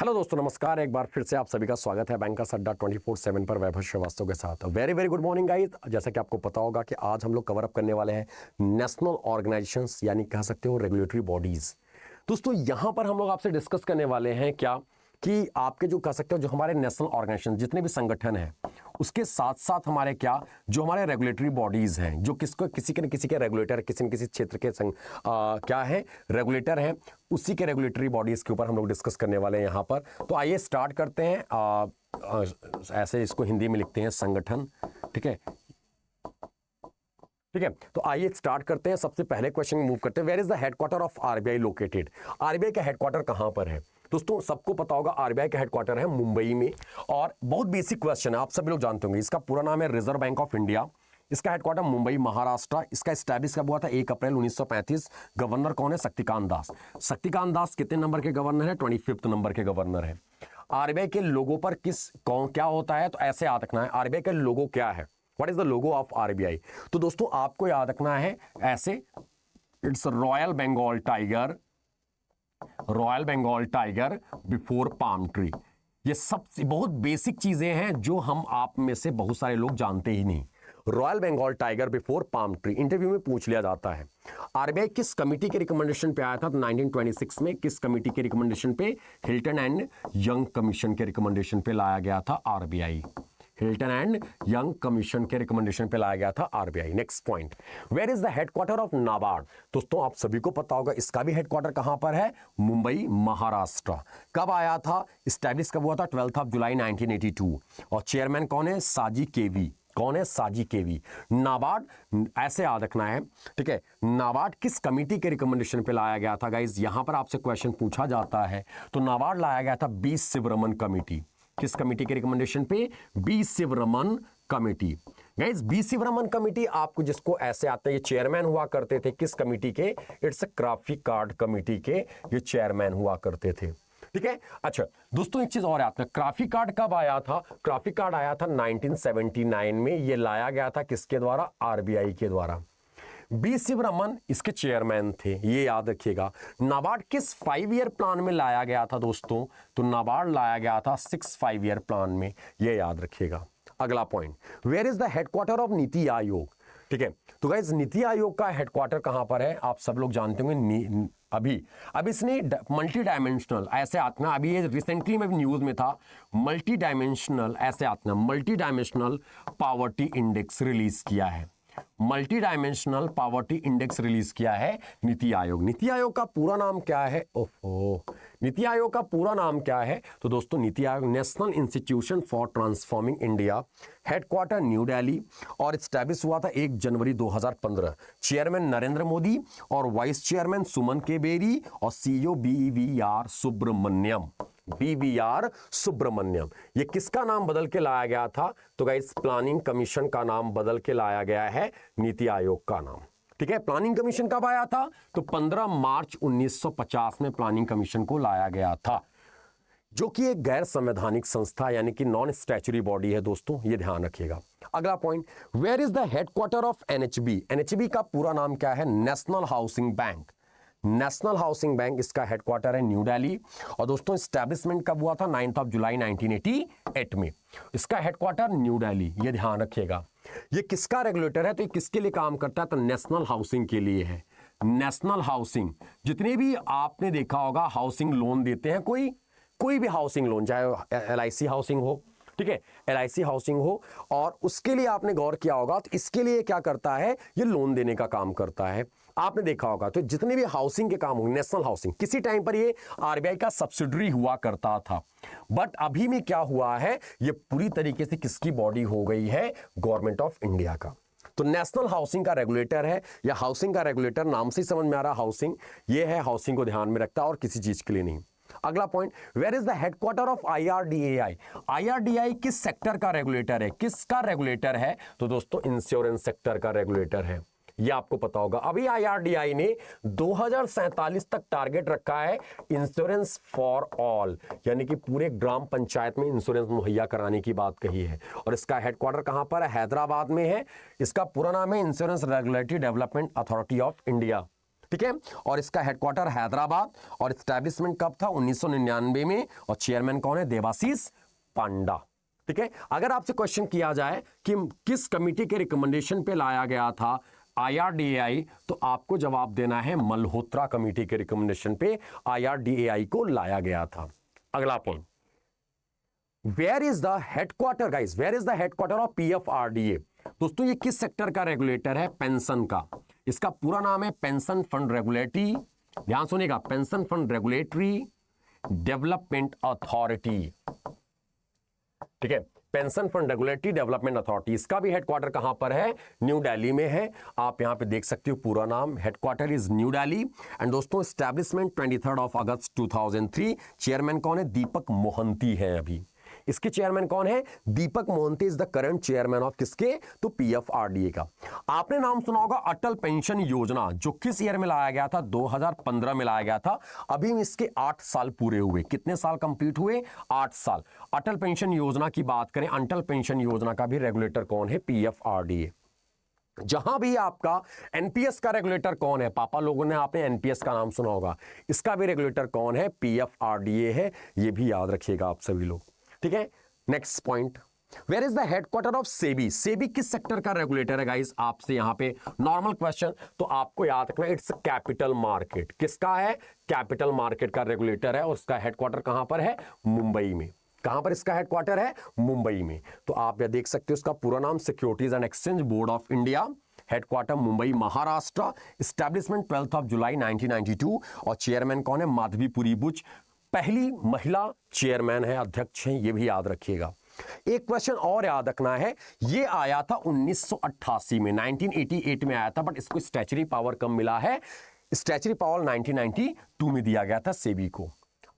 Hello दोस्तों, नमस्कार। एक बार फिर से आप सभी का स्वागत है बैंकर्स अड्डा 24/7 पर वैभव श्रीवास्तव के साथ। Very very good morning guys. जैसा कि आपको पता होगा कि आज हम लोग कवर अप करने वाले हैं नेशनल ऑर्गेनाइजेशंस, यानी कह सकते हो रेगुलेटरी बॉडीज। दोस्तों यहां पर हम लोग आपसे डिस्कस करने वाले हैं क्या कि आपके जो कह सकते हो जो हमारे नेशनल ऑर्गेनाइजेशन जितने भी संगठन हैं, उसके साथ साथ हमारे क्या जो हमारे रेगुलेटरी बॉडीज हैं, जो किसको किसी के न किसी के रेगुलेटर, किसी न किसी क्षेत्र के क्या है रेगुलेटर हैं, उसी के रेगुलेटरी बॉडीज के ऊपर हम लोग डिस्कस करने वाले हैं यहाँ पर। तो आइए स्टार्ट करते हैं। ऐसे इसको हिंदी में लिखते हैं संगठन, ठीक है। ठीक है, तो आइए स्टार्ट करते हैं। सबसे पहले क्वेश्चन मूव करते हैं, where is the headquarter of RBI located. RBI का हेडक्वार्टर कहां पर है? दोस्तों सबको पता होगा आरबीआई का हेडक्वार्टर है मुंबई में। और बहुत बेसिक क्वेश्चन है, आप सभी लोग जानते होंगे। इसका पूरा नाम है रिजर्व बैंक ऑफ इंडिया। इसका हेडक्वार्टर मुंबई महाराष्ट्र। इसका एस्टैब्लिश कब हुआ था? 1 अप्रैल 1935। गवर्नर कौन है? शक्तिकांत दास। शक्तिकांत दास कितने नंबर के गवर्नर है? 25th नंबर के गवर्नर है। आरबीआई के लोगो पर क्या होता है? तो ऐसे याद रखना है, आरबीआई का लोगो क्या है? What is the logo of RBI? तो दोस्तों आपको याद रखना है ऐसे, it's royal Bengal tiger, royal Bengal tiger before palm tree. ये सब बहुत बेसिक चीजें हैं जो हम आप में से बहुत सारे लोग जानते ही नहीं। Royal Bengal tiger before palm tree interview में पूछ लिया जाता है। आरबीआई किस कमिटी के रिकमेंडेशन पे आया था? 1926 में किस कमिटी के रिकमेंडेशन पे? हिल्टन एंड यंग कमीशन के रिकमेंडेशन पे लाया गया था RBI. Hilton and Young commission के रिकमेंडेशन पे लाया गया था RBI. Next point, where is the headquarter of NABARD? दोस्तों आप सभी को पता होगा इसका भी हेडक्वार्टर कहां पर है? मुंबई महाराष्ट्र। कब आया था? स्टैब्लिश कब हुआ था? 12 जुलाई 1982। और चेयरमैन कौन है? साजी केवी। कौन है? साजी केवी। नाबार्ड ऐसे याद रखना है, ठीक है। नाबार्ड किस कमिटी के रिकमेंडेशन पे लाया गया था? गाइज यहां पर आपसे क्वेश्चन पूछा जाता है। तो नाबार्ड लाया गया था बी शिवरमन कमिटी। किस कमिटी के रिकमेंडेशन पे? B Sivaraman committee. Guys B Sivaraman committee आपको जिसको ऐसे आते हैं, ये चेयरमैन हुआ करते थे किस कमिटी के? इट्स क्राफी कार्ड कमिटी के ये चेयरमैन हुआ करते थे, ठीक है। अच्छा दोस्तों एक चीज और आता है, क्राफी कार्ड कब आया था? क्राफी कार्ड आया था 1979 में। ये लाया गया था किसके द्वारा? आरबीआई के द्वारा। बी शिवरमन इसके चेयरमैन थे, ये याद रखिएगा। नाबार्ड किस 5 ईयर प्लान में लाया गया था दोस्तों? तो नाबार्ड लाया गया था 6 5 ईयर प्लान में, ये याद रखिएगा। अगला point, where is the headquarter of NITI Aayog? ठीक है, तो गाइस नीति आयोग का हेडक्वार्टर कहां पर है? आप सब लोग जानते होंगे। अब इसने मल्टी डायमेंशनल ऐसे आतना, अभी ये रिसेंटली में न्यूज में था, मल्टी डायमेंशनल ऐसे आतना, multi dimensional poverty index release किया है। Multi dimensional poverty index release किया है नीति आयोग। नीति आयोग का पूरा नाम क्या है? ओहो, नीति आयोग का पूरा नाम क्या है? तो दोस्तों NITI Aayog national institution for transforming India, headquarter new Delhi, और स्टैब्लिश हुआ था 1 जनवरी 2015। चेयरमैन नरेंद्र मोदी और वाइस चेयरमैन सुमन के बेरी और CEO BVR Subrahmanyam. BVR Subrahmanyam. ये किसका नाम बदल के लाया गया था? तो गाइस प्लानिंग कमीशन का नाम बदल के लाया गया है नीति आयोग का नाम, ठीक है। प्लानिंग कमीशन कब आया था? तो 15 मार्च 1950 में प्लानिंग कमीशन को लाया गया था, जो कि एक गैर संवैधानिक संस्था यानी कि नॉन स्टैच्यूटरी बॉडी है दोस्तों, ये ध्यान रखिएगा। अगला point, where is the headquarter of NHB? NHB का पूरा नाम क्या है? National housing bank. National housing bank इसका हेडक्वार्टर है न्यू दिल्ली। और दोस्तों स्टैब्लिशमेंट कब हुआ था? 9 जुलाई 1988 में। इसका हेडक्वार्टर न्यू दिल्ली, ये ध्यान रखिएगा। ये किसका रेगुलेटर है? तो ये किसके लिए काम करता है? तो नेशनल हाउसिंग के लिए है। नेशनल हाउसिंग, जितने भी आपने देखा होगा हाउसिंग लोन देते हैं, कोई भी हाउसिंग लोन, चाहे LIC हाउसिंग हो, ठीक है, LIC हाउसिंग हो, और उसके लिए आपने गौर किया होगा तो इसके लिए क्या करता है? ये लोन देने का काम करता है। आपने देखा होगा तो जितने भी हाउसिंग के काम होंगे, नेशनल हाउसिंग, किसी टाइम पर ये आरबीआई का सब्सिडरी हुआ करता था, बट अभी में क्या हुआ है? ये पूरी तरीके से किसकी बॉडी हो गई है? गवर्नमेंट ऑफ इंडिया का। तो नेशनल हाउसिंग का रेगुलेटर है, या हाउसिंग का रेगुलेटर, नाम से समझ में आ रहा हाउसिंग, ये है, हाउसिंग को ध्यान में रखता है और किसी चीज के लिए नहीं। अगला point, where is the headquarter of IRDAI? IRDAI किस सेक्टर का रेगुलेटर है? किसका रेगुलेटर है? तो दोस्तों इंश्योरेंस सेक्टर का रेगुलेटर है, ये आपको पता होगा। अभी IRDAI ने 2047 तक टारगेट रखा है इंश्योरेंस फॉर ऑल, यानी कि पूरे ग्राम पंचायत में इंश्योरेंस मुहैया कराने की बात कही है। और इसका हेडक्वार्टर कहां पर है? हैदराबाद में है। इसका पूरा नाम है insurance regulatory development authority of India. ठीक है। और इसका हेडक्वार्टर हैदराबाद, और एस्टैब्लिशमेंट कब था? 1999 में। और चेयरमैन कौन है? देवाशीष पांडा। ठीक है। अगर आपसे क्वेश्चन किया जाए कि किस कमेटी के रिकमेंडेशन पे लाया गया था IRDAI, तो आपको जवाब देना है मल्होत्रा कमेटी के रिकमेंडेशन पे IRDAI को लाया गया था। अगला point, where is the headquarter guys, where is the headquarter of PFRDA? दोस्तों ये किस सेक्टर का रेगुलेटर है? पेंशन का। इसका पूरा नाम है पेंशन फंड रेगुलेटरी, ध्यान सुनिएगा, pension fund regulatory development authority. ठीक है, pension fund regulatory development authority. इसका भी हेडक्वार्टर कहां पर है? न्यू दिल्ली में है। आप यहां पे देख सकते हो पूरा नाम, headquarter is new Delhi. And दोस्तों एस्टैब्लिशमेंट 23 अगस्त 2003। चेयरमैन कौन है? दीपक मोहंती है। अभी इसके चेयरमैन कौन है? Deepak Mohanty is the current chairman of किसके? तो PFRDA का। आपने नाम सुना होगा अटल पेंशन योजना, जो किस ईयर में लाया गया था? 2015 में लाया गया था। अभी इसके 8 साल पूरे हुए। कितने साल कंप्लीट हुए? 8 साल। अटल पेंशन योजना की बात करें, अटल पेंशन योजना का भी रेगुलेटर कौन है? PFRDA। जहां भी आपका एनपीएस का रेगुलेटर कौन है? पापा लोगों ने आपने एनपीएस का नाम सुना होगा, इसका भी रेगुलेटर कौन है? PFRDA है। ये भी याद रखिएगा आप सभी लोग। ठीक है। Next point, where is the headquarter of SEBI? SEBI किस सेक्टर का रेगुलेटर है गाइस? आपसे यहां पे नॉर्मल क्वेश्चन, तो आपको याद रखना इट्स कैपिटल मार्केट। किसका है? कैपिटल मार्केट का रेगुलेटर है। और उसका हेडक्वार्टर कहां पर है? मुंबई में। कहां पर इसका हेडक्वार्टर है? मुंबई में। तो आप यह देख सकते हो उसका पूरा नाम securities and exchange board of India, headquarter Mumbai Maharashtra, establishment 12 जुलाई 1992। और चेयरमैन कौन है? माधवीपुरी बुच, पहली महिला चेयरमैन है, अध्यक्ष हैं, ये भी याद रखिएगा। एक क्वेश्चन और याद रखना है, ये आया था 1988 में, 1988 में आया था, बट इसको स्टैच्यूटरी पावर कम मिला है। स्टैच्यूटरी पावर 1992 में दिया गया था सेबी को।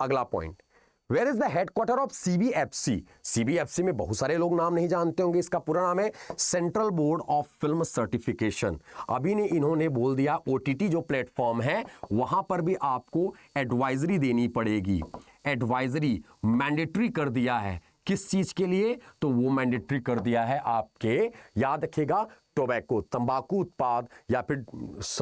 अगला point, where is the headquarter of CBFC? CBFC में बहुत सारे लोग नाम नहीं जानते होंगे। इसका पूरा नाम है central board of film certification. अभी ने इन्होंने बोल दिया OTT जो प्लेटफॉर्म है वहां पर भी आपको एडवाइजरी देनी पड़ेगी। एडवाइजरी मैंडेटरी कर दिया है। किस चीज के लिए? तो वो मैंडेटरी कर दिया है आपके, याद रखिएगा, टोबैको, तंबाकू उत्पाद या फिर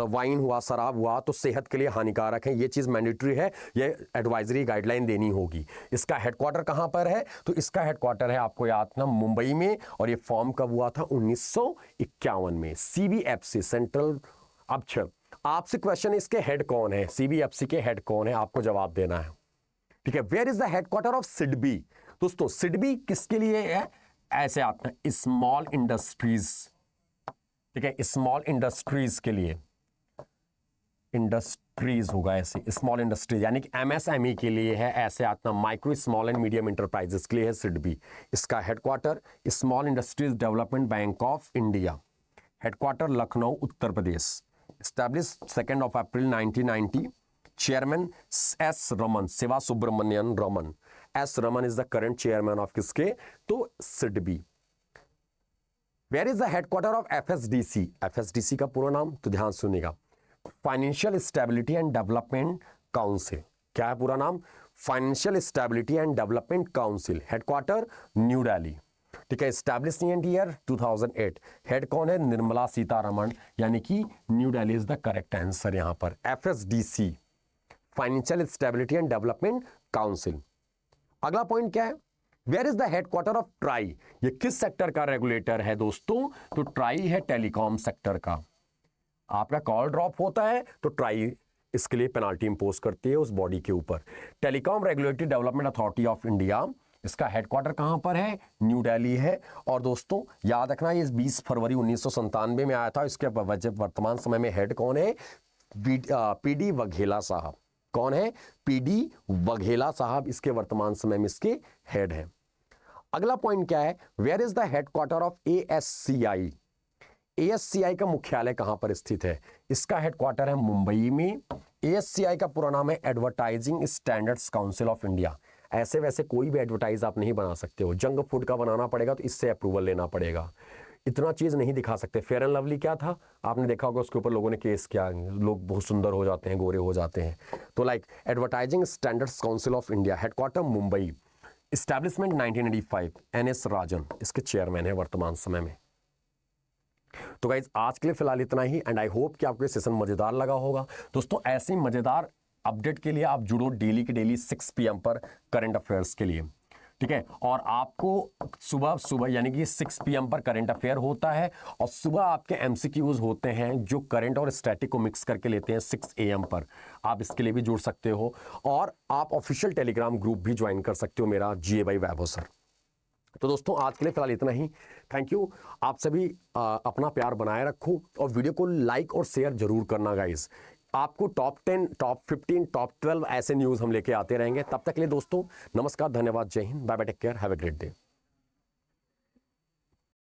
वाइन हुआ, शराब हुआ, तो सेहत के लिए हानिकारक है। ये चीज मैंडेटरी है, ये एडवाइजरी गाइडलाइन देनी होगी। इसका हेडक्वार्टर कहां पर है? तो इसका हेडक्वार्टर है, आपको याद रखना, मुंबई में। और ये फॉर्म कब हुआ था? 1951 में। CBFC central. अब आपसे क्वेश्चन, इसके हेड कौन है? CBFC के हेड कौन है? आपको जवाब देना है। ठीक है। Where is the headquarter of SIDBI? दोस्तों सिडबी किसके लिए है? ऐसे आता है, स्मॉल इंडस्ट्रीज। ठीक है, स्मॉल इंडस्ट्रीज के लिए, इंडस्ट्रीज होगा ऐसे, स्मॉल इंडस्ट्रीज यानी कि MSME के लिए है। ऐसे आता, micro small and medium enterprises के लिए है सिडबी। इसका headquarter small industries development bank of India, headquarter Lucknow Uttar Pradesh. Establish 2 April 1990। Chairman S Raman, Shiva Subramanian Raman. S Raman is the current chairman of किसके? तो SIDBI. Where is the headquarter of FSDC? FSDC का पूरा नाम तो ध्यान सुनिएगा, financial stability and development council. क्या है पूरा नाम? Financial stability and development council, headquarter new Delhi. ठीक है। Establish year 2008। हेड कौन है? निर्मला सीतारमण, यानी कि new Delhi is the correct answer यहां पर। FSDC, financial stability and development council. अगला पॉइंट क्या है? Where is the headquarter of TRAI? ये किस सेक्टर का रेगुलेटर है दोस्तों? तो ट्राई है टेलीकॉम सेक्टर का। आपका कॉल ड्रॉप होता है तो ट्राई इसके लिए पेनाल्टी इंपोज करती है उस बॉडी के ऊपर। Telecom regulatory development authority of India, इसका हेडक्वार्टर कहां पर है? न्यू दिल्ली है। और दोस्तों याद रखना, ये 20 फरवरी 1997 में आया था। इसके वर्तमान समय में हेड कौन है? PD वघेला साहब। कौन है? PD वघेला साहब इसके वर्तमान समय में इसके हेड है। अगला पॉइंट क्या है? Where is the headquarter of ASCI? ASCI का मुख्यालय कहां पर स्थित है? इसका हेडक्वार्टर है मुंबई में। ASCI का पूरा नाम है advertising standards council of India. ऐसे वैसे कोई भी एडवर्टाइज आप नहीं बना सकते हो। जंक फूड का बनाना पड़ेगा तो इससे अप्रूवल लेना पड़ेगा। इतना चीज नहीं दिखा सकते। फेयर एंड लवली क्या था? आपने देखा होगा, उसके ऊपर लोगों ने केस किया, लोग बहुत सुंदर हो जाते हैं, गोरे हो जाते हैं। तो like advertising standards council of India, headquarter Mumbai. Establishment 1985। NS राजन इसके चेयरमैन है वर्तमान समय में। तो गाइज आज के लिए फिलहाल इतना ही, एंड आई होप कि आपको ये सेशन मजेदार लगा होगा। दोस्तों ऐसे ही मजेदार अपडेट के लिए आप जुड़ो डेली के डेली 6 PM पर करंट अफेयर्स के लिए, ठीक है। और आपको सुबह सुबह यानी कि 6 PM पर करंट अफेयर होता है, और सुबह आपके MCQs होते हैं जो करंट और स्टैटिक को मिक्स करके लेते हैं 6 AM पर। आप इसके लिए भी जुड़ सकते हो, और आप ऑफिशियल टेलीग्राम ग्रुप भी ज्वाइन कर सकते हो मेरा, GA बाई वैभव सर। तो दोस्तों आज के लिए फिलहाल इतना ही। Thank you. आप सभी अपना प्यार बनाए रखो, और वीडियो को लाइक और शेयर जरूर करना गाइस। आपको टॉप 10, टॉप 15, टॉप 12 ऐसे न्यूज़ हम लेके आते रहेंगे। तब तक के लिए दोस्तों नमस्कार, धन्यवाद, जय Hind, bye bye, take care, have a great day.